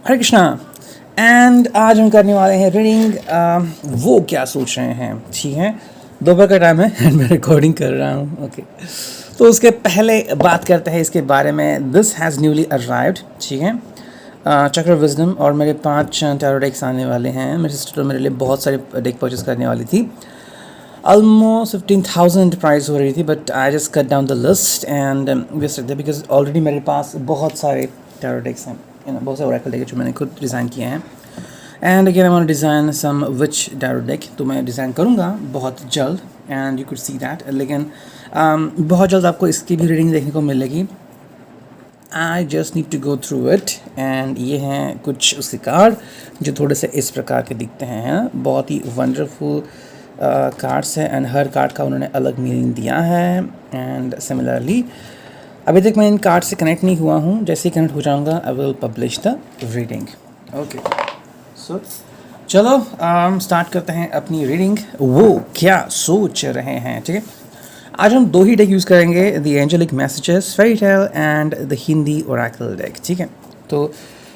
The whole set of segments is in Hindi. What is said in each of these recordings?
हरे कृष्णा। एंड आज हम करने वाले हैं रीडिंग वो क्या सोच रहे हैं। ठीक है, दोपहर का टाइम है एंड मैं रिकॉर्डिंग कर रहा हूँ। ओके, तो उसके पहले बात करते हैं इसके बारे में। This has newly arrived. ठीक है, चक्र विजडम और मेरे 5 टैरो डेक्स आने वाले हैं। मेरी सिस्टर मेरे लिए बहुत सारे डेक परचेस करने वाली थी। ऑलमोस्ट 15,000 प्राइस हो रही थी, but I just cut down the list and waste because already मेरे पास बहुत सारे टैरो डेक्स हैं, बहुत सारे ओरेकल डेक जो मैंने खुद डिज़ाइन किए हैं। And again I want to design some witch tarot deck, तो मैं डिज़ाइन करूँगा बहुत जल्द and you could see that. लेकिन बहुत जल्द आपको इसकी भी रीडिंग देखने को मिलेगी। I just need to go through it and ये हैं कुछ उसके कार्ड जो थोड़े से इस प्रकार के दिखते हैं। बहुत ही वंडरफुल कार्ड्स हैं एंड हर कार्ड का उन्होंने अलग मीनिंग दिया है। एंड सिमिलरली अभी तक मैं इन कार्ड से कनेक्ट नहीं हुआ हूँ, जैसे ही कनेक्ट हो जाऊँगा I will publish the reading. Okay, so चलो स्टार्ट करते हैं अपनी रीडिंग। वो क्या सोच रहे हैं। ठीक है, आज हम 2 ही डेक यूज़ करेंगे, the angelic messages fairy tale and the Hindi oracle deck. ठीक है, तो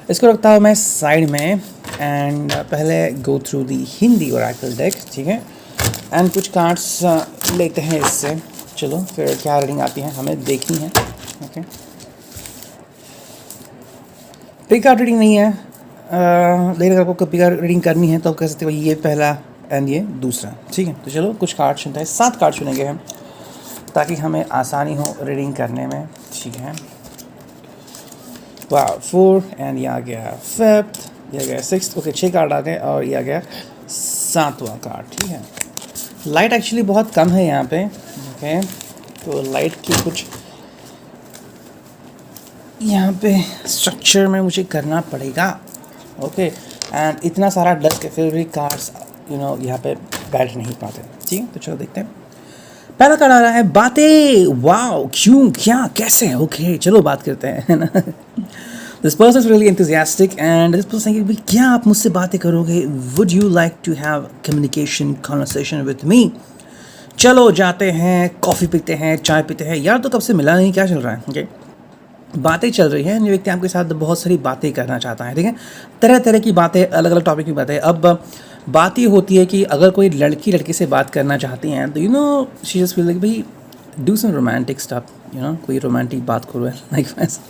इसको रखता हूँ मैं साइड में एंड पहले go through the Hindi oracle deck. ठीक है, एंड कुछ कार्ड्स लेते हैं इससे। चलो फिर क्या रीडिंग आती है हमें देखनी है। ओके, पिक कार्ड रीडिंग नहीं है, लेकिन अगर आपको पिक कार्ड रीडिंग करनी है तो आप कह सकते हो ये पहला एंड ये दूसरा। ठीक है, तो चलो कुछ कार्ड चुनते हैं। 7 कार्ड चुनेंगे हम ताकि हमें आसानी हो रीडिंग करने में। ठीक है, वाह 4 एंड ये आ गया 5th, ये आ गया 6th। ओके, 6 कार्ड आ गए और ये आ गया 7वां कार्ड। ठीक है, लाइट एक्चुअली बहुत कम है यहाँ पे। ओके, तो लाइट की कुछ यहाँ पे स्ट्रक्चर में मुझे करना पड़ेगा। ओके, एंड इतना सारा डस्ट है फिर भी कार्ड्स यहाँ पे बैठ नहीं पाते। ठीक है, तो चलो देखते हैं। पहला कार्ड आ रहा है बातें। वाओ, क्यों, क्या, कैसे। ओके, चलो बात करते हैं, है ना। This person is really enthusiastic and this person भाई क्या आप मुझसे बातें करोगे। Would you like to have communication conversation with me. चलो जाते हैं, कॉफ़ी पीते हैं, चाय पीते हैं। यार तो कब से मिला नहीं, क्या चल रहा है। ओके, बातें चल रही हैं, ये व्यक्ति आपके साथ बहुत सारी बातें करना चाहता है। ठीक है, तरह तरह की बातें, अलग अलग टॉपिक की बातें। अब बात ये होती है कि अगर कोई लड़की से बात करना चाहती हैं तो शी जस्ट फील लाइक भाई डू सम रोमांटिक स्टफ, कोई रोमांटिक बात करो लाइक वैसे।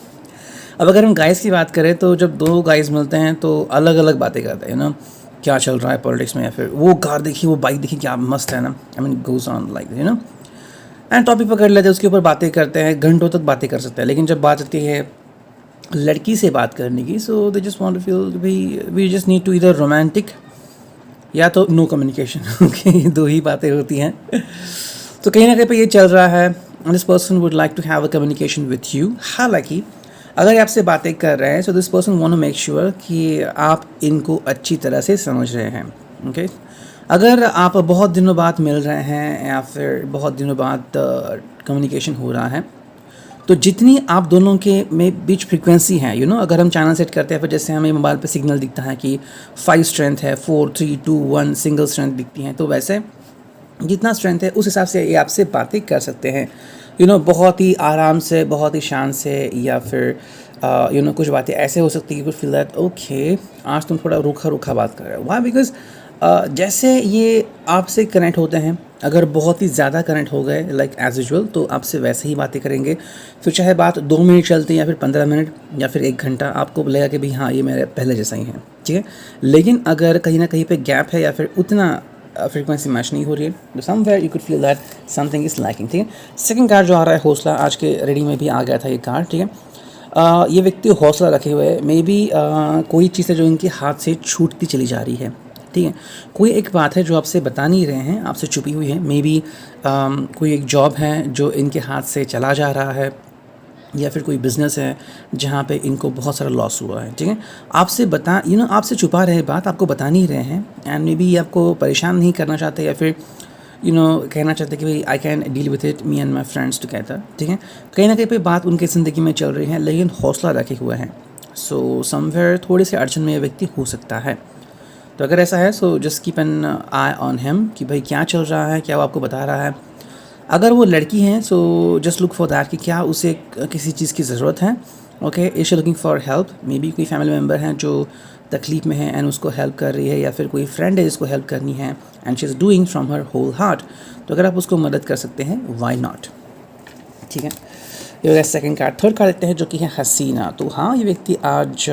अब अगर हम गाइस की बात करें तो जब 2 गाइस मिलते हैं तो अलग अलग बातें करते हैं, क्या चल रहा है पॉलिटिक्स में, या फिर वो कार देखिए, वो बाइक देखिए क्या मस्त है ना। I mean goes on like and topic पकड़ लेते हैं, उसके ऊपर बातें करते हैं, घंटों तक बातें कर सकते हैं। लेकिन जब बात आती है लड़की से बात करने की, so they just want to feel भाई वी जस्ट नीड टू इधर रोमांटिक या तो नो कम्युनिकेशन। ओके, 2 ही बातें होती हैं। तो कहीं ना कहीं पे ये चल रहा है, this person would like to have a communication with you. हालांकि अगर ये आपसे बातें कर रहे हैं, so this person want to make sure कि आप इनको अच्छी तरह से समझ रहे हैं। ओके, अगर आप बहुत दिनों बाद मिल रहे हैं या फिर बहुत दिनों बाद कम्युनिकेशन हो रहा है, तो जितनी आप दोनों के में बीच फ्रीक्वेंसी है, अगर हम चैनल सेट करते हैं, फिर जैसे हमें मोबाइल पे सिग्नल दिखता है कि 5 स्ट्रेंथ है, 4 3 2 1 सिंगल स्ट्रेंथ दिखती हैं, तो वैसे जितना स्ट्रेंथ है उस हिसाब से ये आपसे बातें कर सकते हैं। बहुत ही आराम से, बहुत ही शान से, या फिर कुछ बातें ऐसे हो सकती है कि कुछ फील दैट ओके आज तुम थोड़ा रूखा रूखा बात कर रहे हो। वाई, बिकॉज जैसे ये आपसे कनेक्ट होते हैं, अगर बहुत ही ज़्यादा कनेक्ट हो गए लाइक एज यूजुअल, तो आपसे वैसे ही बातें करेंगे। फिर चाहे बात 2 मिनट चलती है या फिर 15 मिनट या फिर 1 घंटा, आपको लगेगा कि भाई हाँ ये मेरे पहले जैसा ही है। ठीक है, लेकिन अगर कहीं ना कहीं पे गैप है या फिर उतना फ्रीक्वेंसी मैच नहीं हो रही है, तो somewhere you could feel that something is lacking. ठीक है, सेकंड कार्ड जो आ रहा है हौसला, आज के रीडिंग में भी आ गया था ये कार्ड। ठीक है, ये व्यक्ति हौसला रखे हुए है। मे बी कोई चीज़ है जो इनके हाथ से छूटती चली जा रही है। ठीक है, कोई एक बात है जो आपसे बता नहीं रहे हैं, आपसे छुपी हुई है। मे बी कोई एक जॉब है जो इनके हाथ से चला जा रहा है, या फिर कोई बिज़नेस है जहाँ पे इनको बहुत सारा लॉस हुआ है। ठीक है, आपसे आपसे छुपा रहे बात, आपको बता नहीं रहे हैं। एंड मे बी आपको परेशान नहीं करना चाहते, या फिर कहना चाहते कि भाई I can deal with it me and my friends together. ठीक है, कहीं ना कहीं पे बात उनकी ज़िंदगी में चल रही है, लेकिन हौसला रखे हुए हैं। सो समवेयर थोड़े से अड़चन में ये व्यक्ति हो सकता है। तो अगर ऐसा है, so just keep an I on him कि भाई क्या चल रहा है, क्या वो आपको बता रहा है। अगर वो लड़की हैं, so just look for that कि क्या उसे किसी चीज़ की ज़रूरत है, okay, is she looking for help, may be कोई फैमिली मेम्बर हैं जो तकलीफ में है एंड उसको हेल्प कर रही है, या फिर कोई फ्रेंड है जिसको हेल्प करनी है and she is doing from her whole heart. तो अगर आप उसको मदद कर सकते हैं, वाई नॉट। ठीक है, ये हो गया सेकेंड कार्ड। थर्ड कार्ड लेते हैं जो कि है हसीना। तो हाँ, ये व्यक्ति आज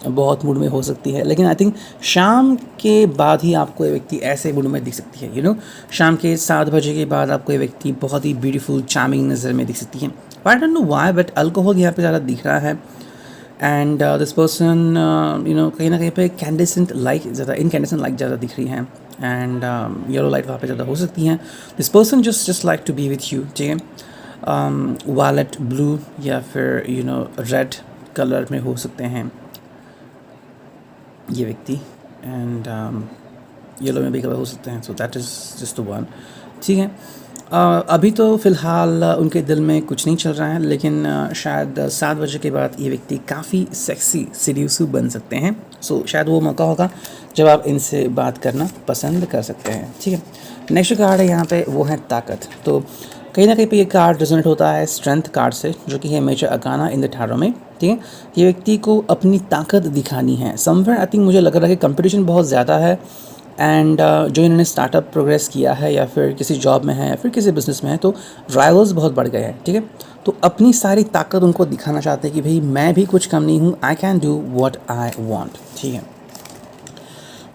बहुत मूड में हो सकती है, लेकिन आई थिंक शाम के बाद ही आपको ये व्यक्ति ऐसे मूड में दिख सकती है। शाम के 7 बजे के बाद आपको ये व्यक्ति बहुत ही ब्यूटीफुल चार्मिंग नज़र में दिख सकती है। I don't know why, but alcohol यहाँ पे ज़्यादा दिख रहा है एंड दिस पर्सन कहीं ना कहीं पे कैंडेसेंट लाइट ज़्यादा, इनकैंडेसेंट लाइट ज़्यादा दिख रही है एंड येलो लाइट वहाँ पे ज़्यादा हो सकती है। This person just like to be with you. ठीक है, वायलेट ब्लू या फिर रेड कलर में हो सकते हैं ये व्यक्ति एंड येलो में भी कलर हो सकते हैं। So that is just the one. ठीक है, अभी तो फ़िलहाल उनके दिल में कुछ नहीं चल रहा है, लेकिन शायद 7 बजे के बाद ये व्यक्ति काफ़ी सेक्सी सीड्यूसिव बन सकते हैं। सो शायद वो मौका होगा जब आप इनसे बात करना पसंद कर सकते हैं। ठीक है, नेक्स्ट कार्ड है यहाँ पे, वो है ताकत। तो कहीं ना कहीं पे ये कार्ड रिजल्ट होता है स्ट्रेंथ कार्ड से, जो कि है मेजर अकाना इन द टैरो में। ठीक है, ये व्यक्ति को अपनी ताकत दिखानी है समवेयर। आई थिंक मुझे लग रहा है कि कंपटीशन बहुत ज़्यादा है एंड जो इन्होंने स्टार्टअप प्रोग्रेस किया है या फिर किसी जॉब में है या फिर किसी बिज़नेस में है, तो राइवल्स बहुत बढ़ गए हैं। ठीक है, तो अपनी सारी ताकत उनको दिखाना चाहते हैं कि भाई मैं भी कुछ कम नहीं हूँ, I can do what I want. ठीक है,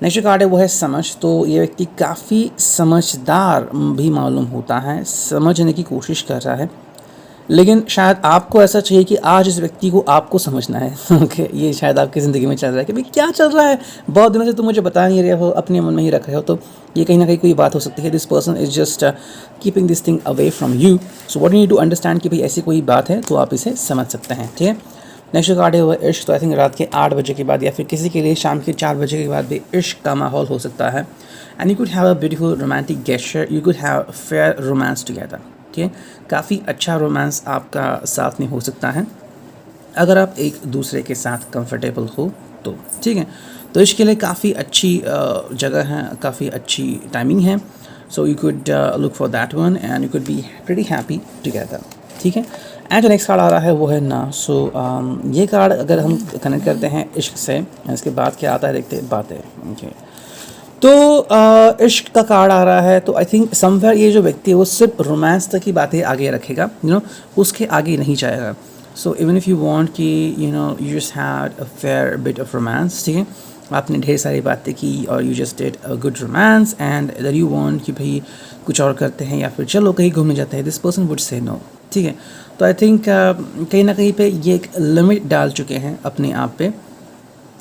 नेक्स्ट कार्ड है वो है समझ। तो ये व्यक्ति काफ़ी समझदार भी मालूम होता है, समझने की कोशिश कर रहा है, लेकिन शायद आपको ऐसा चाहिए कि आज इस व्यक्ति को आपको समझना है। ओके, ये शायद आपकी ज़िंदगी में चल रहा है कि भाई क्या चल रहा है, बहुत दिनों से तुम मुझे बता नहीं रहे हो, अपने मन में ही रख रहे हो। तो ये कहीं ना कहीं कोई बात हो सकती है। This person is just keeping this thing away from you. So what you need to understand कि भाई ऐसी कोई बात है तो आप इसे समझ सकते हैं। ठीक है, नेक्स्ट कार्ड है वो इश्क। तो आई थिंक रात के 8 बजे के बाद या फिर किसी के लिए शाम के 4 बजे के बाद भी इश्क का माहौल हो सकता है and you could have a beautiful romantic gesture, you could have fair romance together. ठीक है, काफ़ी अच्छा रोमांस आपका साथ में हो सकता है अगर आप एक दूसरे के साथ कंफर्टेबल हो तो। ठीक है, तो इसके लिए काफ़ी अच्छी जगह है, काफ़ी अच्छी टाइमिंग है। So you could look for that one and you could be pretty happy together. ठीक है, एंड जो नेक्स्ट कार्ड आ रहा है वो है ना। सो ये कार्ड अगर हम कनेक्ट करते हैं इश्क से, इसके बाद क्या आता है देखते हैं बातें। ओके, तो इश्क का कार्ड आ रहा है। तो आई थिंक समवेयर ये जो व्यक्ति है वो सिर्फ रोमांस तक की बातें आगे रखेगा, उसके आगे नहीं जाएगा। So even if you want कि you just had a fair bit of romance. ठीक है, आपने ढेर सारी बातें की और you just did a good romance and that you want कि भाई कुछ और करते हैं या फिर चलो कहीं घूमने जाते हैं, this person would say no. ठीक है, तो आई थिंक कहीं ना कहीं पे ये एक लिमिट डाल चुके हैं अपने आप पे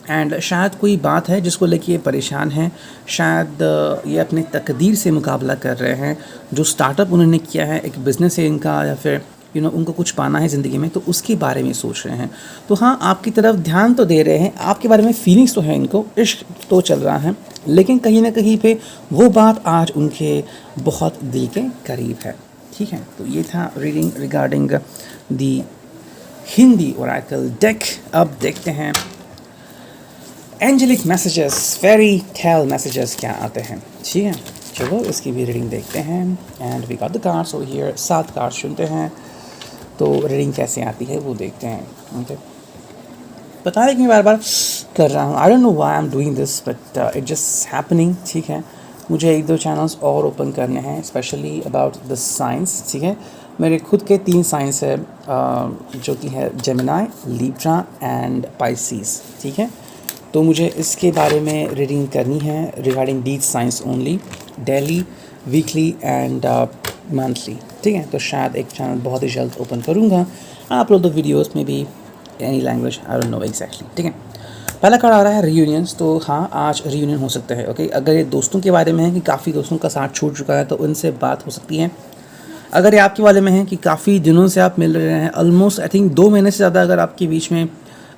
एंड शायद कोई बात है जिसको लेके ये परेशान हैं, शायद ये अपने तकदीर से मुकाबला कर रहे हैं। जो स्टार्टअप उन्होंने किया है, एक बिज़नेस है इनका, या फिर उनको कुछ पाना है ज़िंदगी में, तो उसके बारे में सोच रहे हैं। तो हाँ, आपकी तरफ ध्यान तो दे रहे हैं, आपके बारे में फीलिंग्स तो है इनको, इश्क तो चल रहा है, लेकिन कहीं ना कहीं पे वो बात आज उनके बहुत दिल के करीब है। ठीक है, तो ये था reading regarding the Hindi oracle deck. अब देखते हैं angelic messages, fairy tale messages क्या आते हैं। ठीक है, चलो इसकी भी रीडिंग देखते हैं and we got the cards over here. 7 cards चुनते हैं तो रीडिंग कैसे आती है वो देखते हैं। ओके, पता है कि मैं बार बार कर रहा हूँ, I don't know why I am doing this but it just happening. ठीक है, मुझे 1-2 चैनल्स और ओपन करने हैं स्पेशली अबाउट द साइंस। ठीक है, मेरे खुद के 3 साइंस है जो कि है जेमिनी, लिब्रा एंड पाइसिस। ठीक है, तो मुझे इसके बारे में रीडिंग करनी है regarding these signs only, daily, weekly and monthly. ठीक है, तो शायद एक चैनल बहुत ही जल्द ओपन करूँगा, अपलोड द वीडियोस में भी any language, I don't know exactly. ठीक है, पहला कार्ड आ रहा है रीयूनियंस। तो हाँ, आज रीयूनियन हो सकता है। ओके, अगर ये दोस्तों के बारे में है कि काफ़ी दोस्तों का साथ छूट चुका है तो उनसे बात हो सकती है। अगर ये आपके बारे में है कि काफ़ी दिनों से आप मिल रहे हैं, ऑलमोस्ट आई थिंक 2 महीने से ज़्यादा अगर आपके बीच में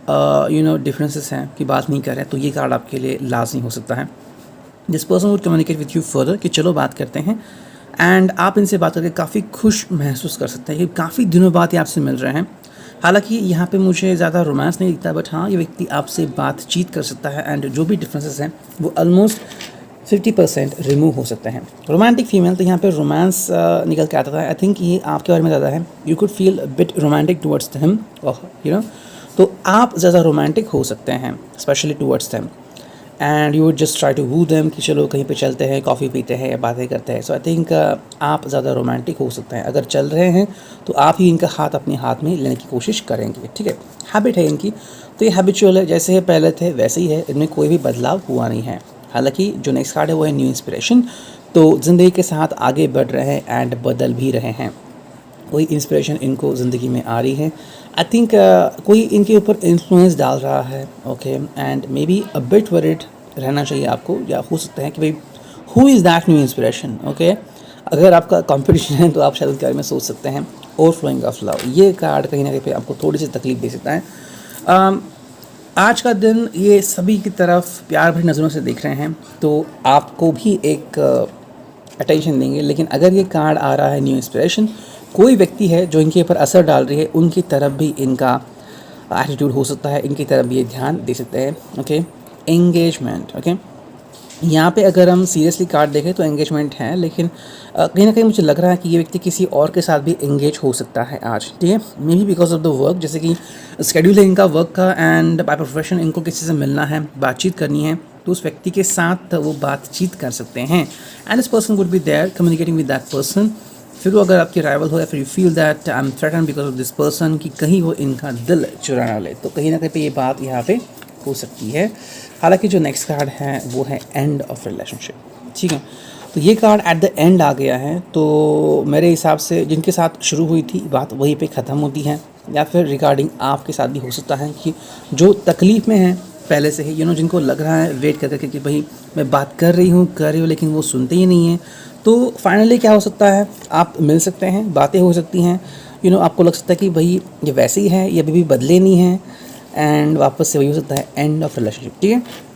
डिफरेंसेस हैं कि बात नहीं कर रहे हैं, तो ये कार्ड आपके लिए लाजमी हो सकता है। This person would communicate with you further कि चलो बात करते हैं एंड आप इनसे बात करके काफ़ी खुश महसूस कर सकते हैं कि काफ़ी दिनों बाद ये आपसे मिल रहे हैं। हालांकि यहाँ पे मुझे ज़्यादा रोमांस नहीं दिखता, बट हाँ, ये व्यक्ति आपसे बातचीत कर सकता है एंड जो भी डिफरेंसेस हैं वो ऑलमोस्ट 50% रिमूव हो सकते हैं। रोमांटिक फीमेल, तो यहाँ पे रोमांस निकल के आता था। आई थिंक ये आपके बारे में ज़्यादा है। You could feel bit romantic towards him, you know, तो आप ज़्यादा रोमांटिक हो सकते हैं specially towards them, and you would just try to woo them कि चलो कहीं पे चलते हैं, कॉफ़ी पीते हैं या बातें करते हैं। सो आई थिंक आप ज़्यादा रोमांटिक हो सकते हैं। अगर चल रहे हैं तो आप ही इनका हाथ अपने हाथ में लेने की कोशिश करेंगे, ठीक है। हैबिट है इनकी, तो ये हैबिचुअल है, जैसे पहले थे वैसे ही है, इनमें कोई भी बदलाव हुआ नहीं है। हालांकि जो नेक्स्ट कार्ड है वो है न्यू इंस्पिरेशन, तो ज़िंदगी के साथ आगे बढ़ रहे हैं एंड बदल भी रहे हैं। कोई इंस्पिरेशन इनको ज़िंदगी में आ रही है। आई थिंक कोई इनके ऊपर इन्फ्लुएंस डाल रहा है, okay, and may be a bit worried रहना चाहिए आपको, या हो सकता है कि भाई who is that new inspiration, okay. अगर आपका कंपटीशन है तो आप शायद उसके बारे में सोच सकते हैं। ओवरफ्लोइंग ऑफ लव, ये कार्ड कहीं ना कहीं पे आपको थोड़ी सी तकलीफ दे सकता है। आज का दिन ये सभी की तरफ प्यार भरी नज़रों से देख रहे हैं, तो आपको भी एक अटेंशन देंगे। लेकिन अगर ये कार्ड आ रहा है न्यू इंस्पिरेशन, कोई व्यक्ति है जो इनके ऊपर असर डाल रही है, उनकी तरफ भी इनका एटीट्यूड हो सकता है, इनकी तरफ भी ये ध्यान दे सकते हैं, ओके। एंगेजमेंट, ओके, यहाँ पे अगर हम सीरियसली कार्ड देखें तो एंगेजमेंट है, लेकिन कहीं ना कहीं मुझे लग रहा है कि ये व्यक्ति किसी और के साथ भी एंगेज हो सकता है आज, ठीक है। May be because of the work, जैसे कि स्केड्यूल है इनका वर्क का, एंड बाय प्रोफेशन इनको किसी से मिलना है, बातचीत करनी है, तो उस व्यक्ति के साथ वो बातचीत कर सकते हैं, and this person would be there communicating with that person. फिर वो अगर आपकी राइवल हो, या फिर you feel that I am threaten because of this person, कि कहीं वो इनका दिल चुरा ना ले, तो कहीं ना कहीं पे ये बात यहाँ पे हो सकती है। हालांकि जो नेक्स्ट कार्ड है वो है एंड ऑफ रिलेशनशिप, ठीक है। तो ये कार्ड एट द एंड आ गया है, तो मेरे हिसाब से जिनके साथ शुरू हुई थी बात वहीं पे ख़त्म होती है, या फिर रिगार्डिंग आपके साथ भी हो सकता है कि जो तकलीफ़ में है पहले से ही, जिनको लग रहा है वेट करके कि भाई मैं बात कर रही हूँ लेकिन वो सुनते ही नहीं हैं, तो फाइनली क्या हो सकता है, आप मिल सकते हैं, बातें हो सकती हैं, आपको लग सकता है कि भाई ये वैसे ही है, ये अभी भी बदले नहीं हैं, एंड वापस से वही हो सकता है एंड ऑफ रिलेशनशिप, ठीक है।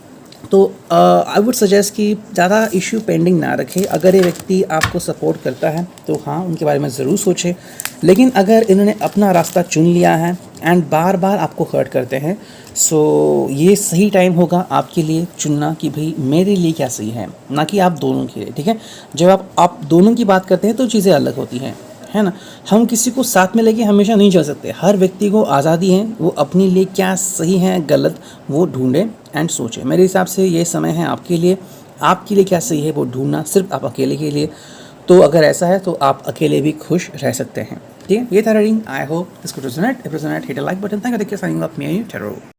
तो आई वुड सजेस्ट कि ज़्यादा इशू पेंडिंग ना रखें। अगर ये व्यक्ति आपको सपोर्ट करता है तो हाँ, उनके बारे में ज़रूर सोचें, लेकिन अगर इन्होंने अपना रास्ता चुन लिया है एंड बार बार आपको हर्ट करते हैं, सो ये सही टाइम होगा आपके लिए चुनना कि भाई मेरे लिए क्या सही है, ना कि आप दोनों के लिए, ठीक है। जब आप दोनों की बात करते हैं तो चीज़ें अलग होती हैं, है ना। हम किसी को साथ में लेके हमेशा नहीं चल सकते, हर व्यक्ति को आज़ादी है, वो अपने लिए क्या सही है गलत वो ढूंढे एंड सोचे। मेरे हिसाब से ये समय है आपके लिए क्या सही है वो ढूंढना, सिर्फ आप अकेले के लिए। तो अगर ऐसा है तो आप अकेले भी खुश रह सकते हैं, ठीक है। ये था reading. I hope this could resonate. If resonate, hit a like button. Thank you, signing of me, tarot.